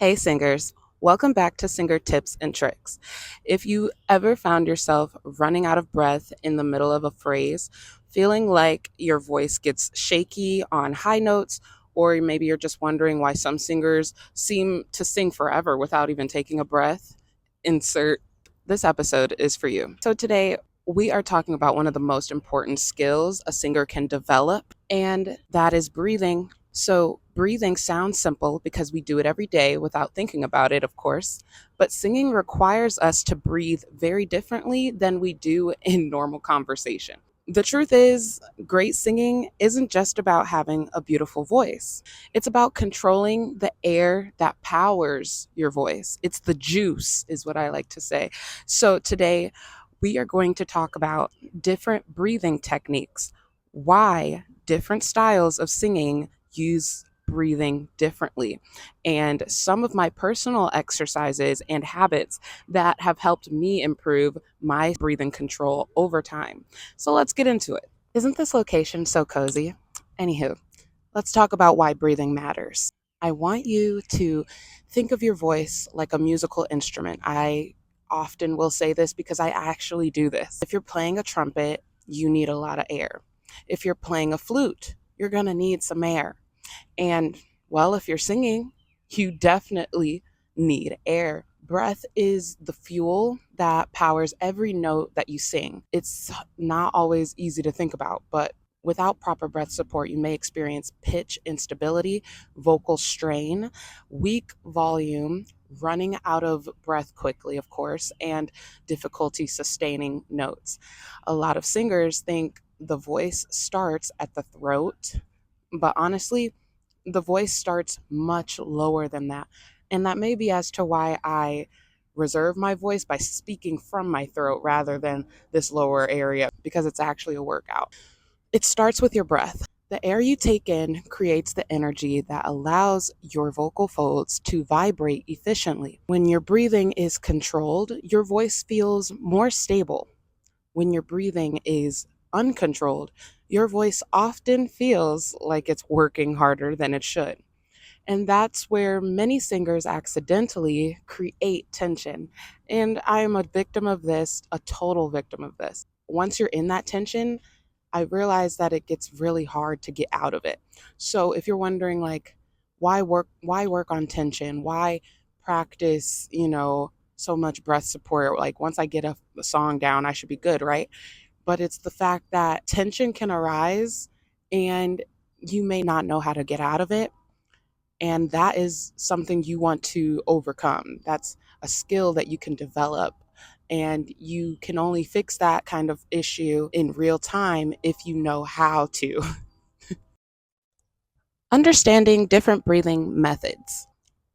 Hey, singers. Welcome back to Singer Tips and Tricks. If you ever found yourself running out of breath in the middle of a phrase, feeling like your voice gets shaky on high notes, or maybe you're just wondering why some singers seem to sing forever without even taking a breath, insert this episode is for you. So, today we are talking about one of the most important skills a singer can develop, and that is breathing. So, breathing sounds simple because we do it every day without thinking about it, of course, but singing requires us to breathe very differently than we do in normal conversation. The truth is, great singing isn't just about having a beautiful voice. It's about controlling the air that powers your voice. It's the juice, is what I like to say. So, today we are going to talk about different breathing techniques, why different styles of singing use breathing differently, and some of my personal exercises and habits that have helped me improve my breathing control over time. So let's get into it. Isn't this location so cozy? Anywho, let's talk about why breathing matters. I want you to think of your voice like a musical instrument. I often will say this because I actually do this. If you're playing a trumpet, you need a lot of air. If you're playing a flute, you're going to need some air. And well, if you're singing, you definitely need air. Breath is the fuel that powers every note that you sing. It's not always easy to think about, but without proper breath support, you may experience pitch instability, vocal strain, weak volume, running out of breath quickly, of course, and difficulty sustaining notes. A lot of singers think the voice starts at the throat, but honestly, the voice starts much lower than that. And that may be as to why I reserve my voice by speaking from my throat rather than this lower area, because it's actually a workout. It starts with your breath. The air you take in creates the energy that allows your vocal folds to vibrate efficiently. When your breathing is controlled, your voice feels more stable. When your breathing is uncontrolled, your voice often feels like it's working harder than it should. And that's where many singers accidentally create tension. And I am a victim of this, a total victim of this. Once you're in that tension, I realize that it gets really hard to get out of it. So if you're wondering like why work on tension? Why practice, so much breath support? Like once I get a song down, I should be good, right? But it's the fact that tension can arise and you may not know how to get out of it. And that is something you want to overcome. That's a skill that you can develop. And you can only fix that kind of issue in real time if you know how to. Understanding different breathing methods.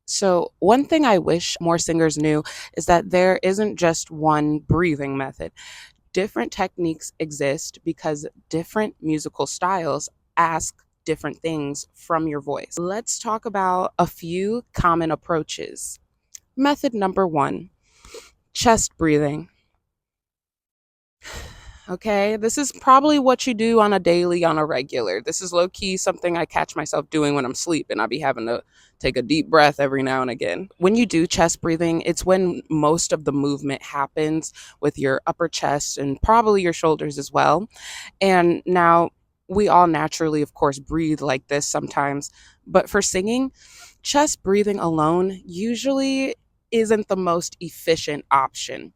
So, one thing I wish more singers knew is that there isn't just one breathing method. Different techniques exist because different musical styles ask different things from your voice. Let's talk about a few common approaches. Method number one, chest breathing. Okay, this is probably what you do on a daily, on a regular. This is low key something I catch myself doing when I'm sleeping. I be having to take a deep breath every now and again. When you do chest breathing, it's when most of the movement happens with your upper chest and probably your shoulders as well. And now we all naturally, of course, breathe like this sometimes, but for singing, chest breathing alone usually isn't the most efficient option.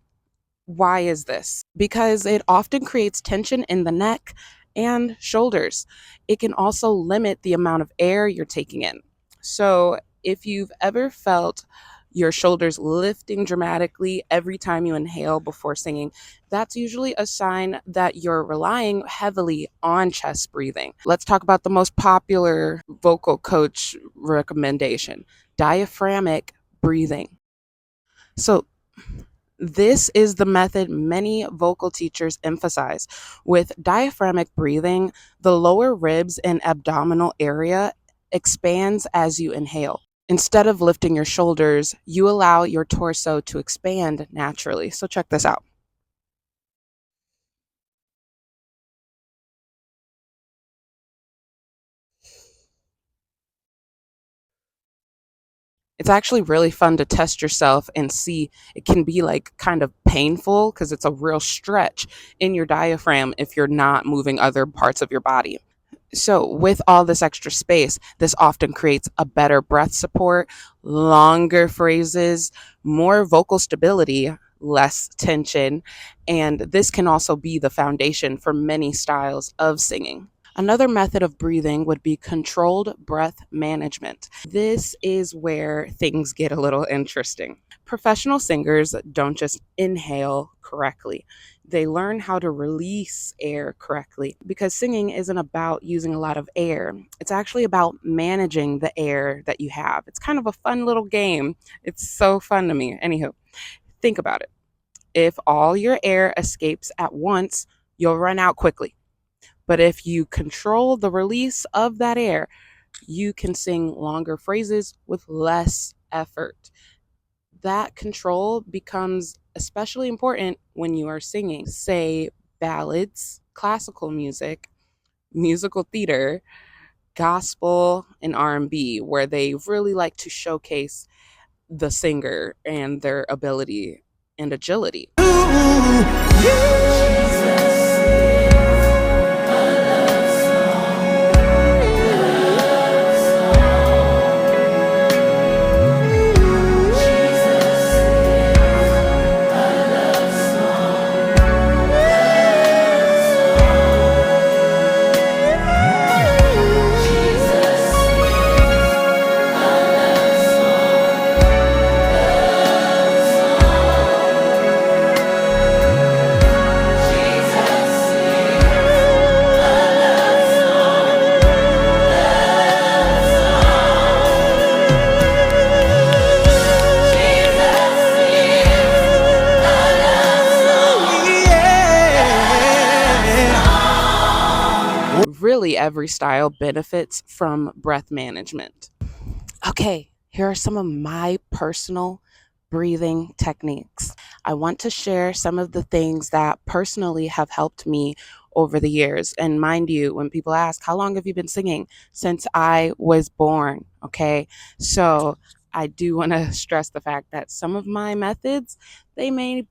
Why is this? Because it often creates tension in the neck and shoulders. It can also limit the amount of air you're taking in. So, if you've ever felt your shoulders lifting dramatically every time you inhale before singing, that's usually a sign that you're relying heavily on chest breathing. Let's talk about the most popular vocal coach recommendation, diaphragmatic breathing. So, this is the method many vocal teachers emphasize. With diaphragmatic breathing, the lower ribs and abdominal area expands as you inhale. Instead of lifting your shoulders, you allow your torso to expand naturally. So check this out. It's actually really fun to test yourself and see. It can be like kind of painful because it's a real stretch in your diaphragm if you're not moving other parts of your body. So, with all this extra space, this often creates a better breath support, longer phrases, more vocal stability, less tension, and this can also be the foundation for many styles of singing. Another method of breathing would be controlled breath management. This is where things get a little interesting. Professional singers don't just inhale correctly, they learn how to release air correctly because singing isn't about using a lot of air. It's actually about managing the air that you have. It's kind of a fun little game. It's so fun to me. Anywho, think about it. If all your air escapes at once, you'll run out quickly. But if you control the release of that air, you can sing longer phrases with less effort. That control becomes especially important when you are singing, say, ballads, classical music, musical theater, gospel, and R&B, where they really like to showcase the singer and their ability and agility. Really, every style benefits from breath management. Okay, here are some of my personal breathing techniques. I want to share some of the things that personally have helped me over the years. And mind you, when people ask, how long have you been singing? Since I was born, okay? So I do want to stress the fact that some of my methods, they may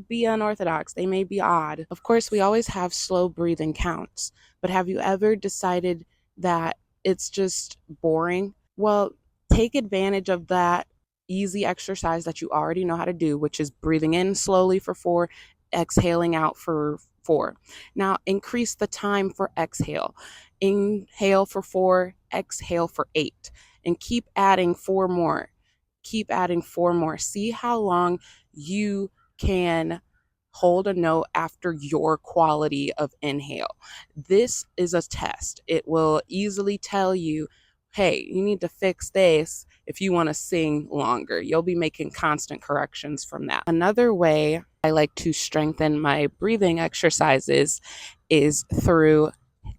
be unorthodox. They may be odd. Of course, we always have slow breathing counts, but have you ever decided that it's just boring? Well, take advantage of that easy exercise that you already know how to do, which is breathing in slowly for 4, exhaling out for 4. Now, increase the time for exhale. Inhale for 4, exhale for 8, and keep adding 4 more. Keep adding 4 more. See how long you can hold a note after your quality of inhale. This is a test. It will easily tell you, hey, you need to fix this if you want to sing longer. You'll be making constant corrections from that. Another way I like to strengthen my breathing exercises is through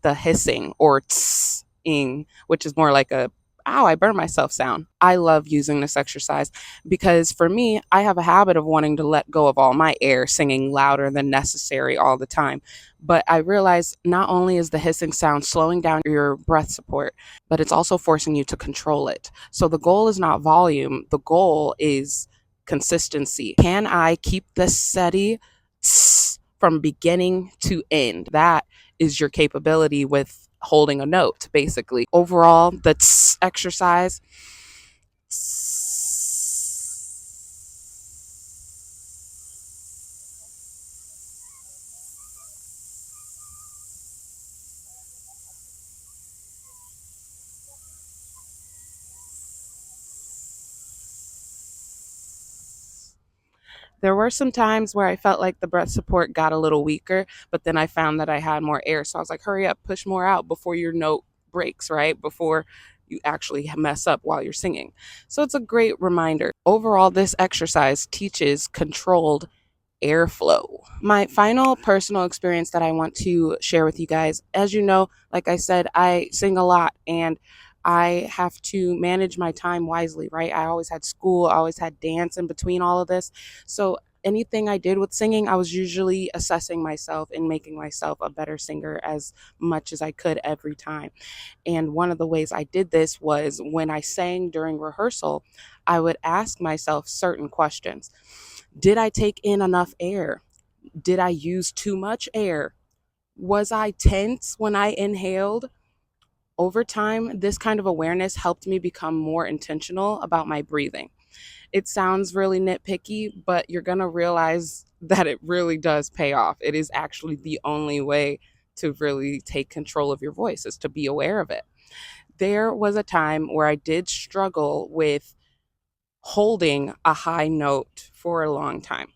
the hissing or tss-ing, which is more like a ow, I burned myself sound. I love using this exercise because for me, I have a habit of wanting to let go of all my air, singing louder than necessary all the time. But I realize not only is the hissing sound slowing down your breath support, but it's also forcing you to control it. So the goal is not volume, the goal is consistency. Can I keep this steady from beginning to end? That is your capability with holding a note, basically. Overall, the exercise. There were some times where I felt like the breath support got a little weaker, but then I found that I had more air. So I was like, hurry up, push more out before your note breaks, right? Before you actually mess up while you're singing. So it's a great reminder. Overall, this exercise teaches controlled airflow. My final personal experience that I want to share with you guys, as you know, like I said, I sing a lot and I have to manage my time wisely, right? I always had school, I always had dance in between all of this. So anything I did with singing, I was usually assessing myself and making myself a better singer as much as I could every time. And one of the ways I did this was when I sang during rehearsal, I would ask myself certain questions. Did I take in enough air? Did I use too much air? Was I tense when I inhaled? Over time, this kind of awareness helped me become more intentional about my breathing. It sounds really nitpicky, but you're going to realize that it really does pay off. It is actually the only way to really take control of your voice, is to be aware of it. There was a time where I did struggle with holding a high note for a long time.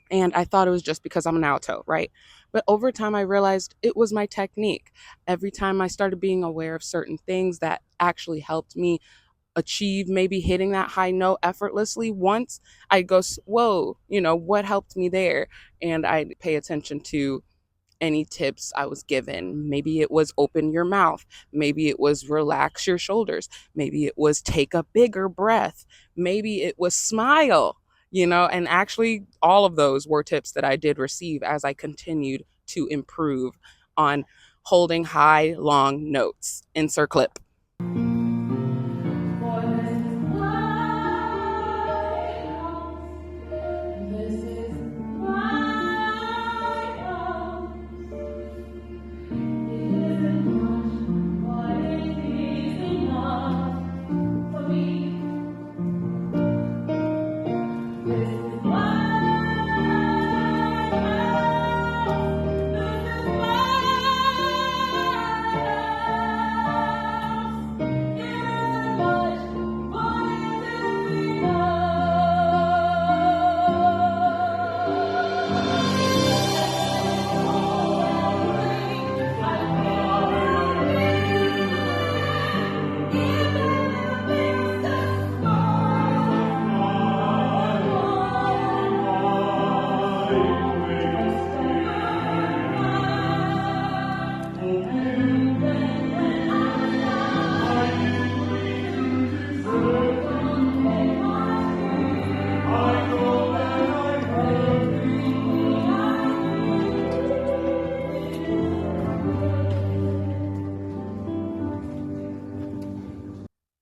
And I thought it was just because I'm an alto, right? But over time, I realized it was my technique. Every time I started being aware of certain things that actually helped me achieve maybe hitting that high note effortlessly once, I'd go, whoa, what helped me there? And I'd pay attention to any tips I was given. Maybe it was open your mouth. Maybe it was relax your shoulders. Maybe it was take a bigger breath. Maybe it was smile, and actually all of those were tips that I did receive as I continued to improve on holding high, long notes. Insert clip.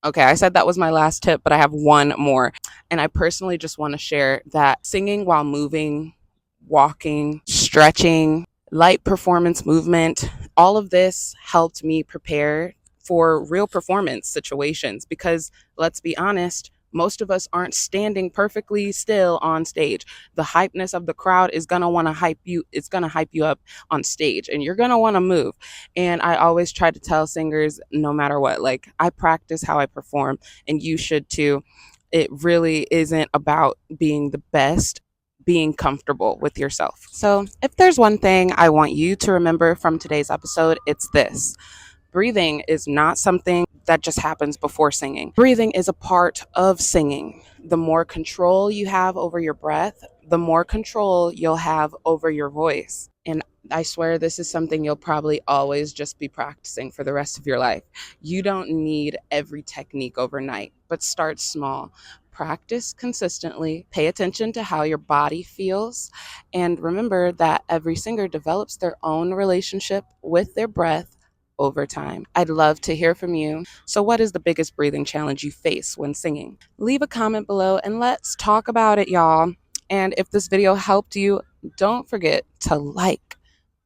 Okay, I said that was my last tip, but I have one more. And I personally just want to share that singing while moving, walking, stretching, light performance movement, all of this helped me prepare for real performance situations because let's be honest, most of us aren't standing perfectly still on stage. The hypeness of the crowd is going to want to hype you, it's going to hype you up on stage and you're going to want to move. And I always try to tell singers, no matter what, like I practice how I perform and you should too. It really isn't about being the best, being comfortable with yourself. So, if there's one thing I want you to remember from today's episode, it's this. Breathing is not something that just happens before singing. Breathing is a part of singing. The more control you have over your breath, the more control you'll have over your voice. And I swear this is something you'll probably always just be practicing for the rest of your life. You don't need every technique overnight, but start small. Practice consistently, pay attention to how your body feels, and remember that every singer develops their own relationship with their breath over time. I'd love to hear from you. So, what is the biggest breathing challenge you face when singing? Leave a comment below and let's talk about it, y'all. And if this video helped you, don't forget to like,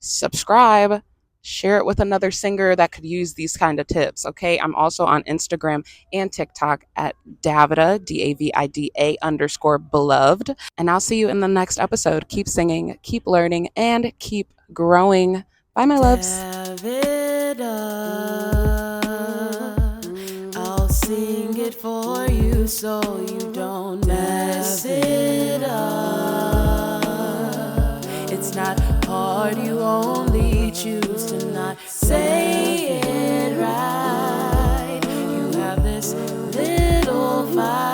subscribe, share it with another singer that could use these kind of tips. Okay. I'm also on Instagram and TikTok at Davida, Davida_beloved. And I'll see you in the next episode. Keep singing, keep learning, and keep growing. Bye, my loves. Davida, I'll sing it for you so you don't mess it up. It's not hard, you only choose to not say it right. You have this little fire.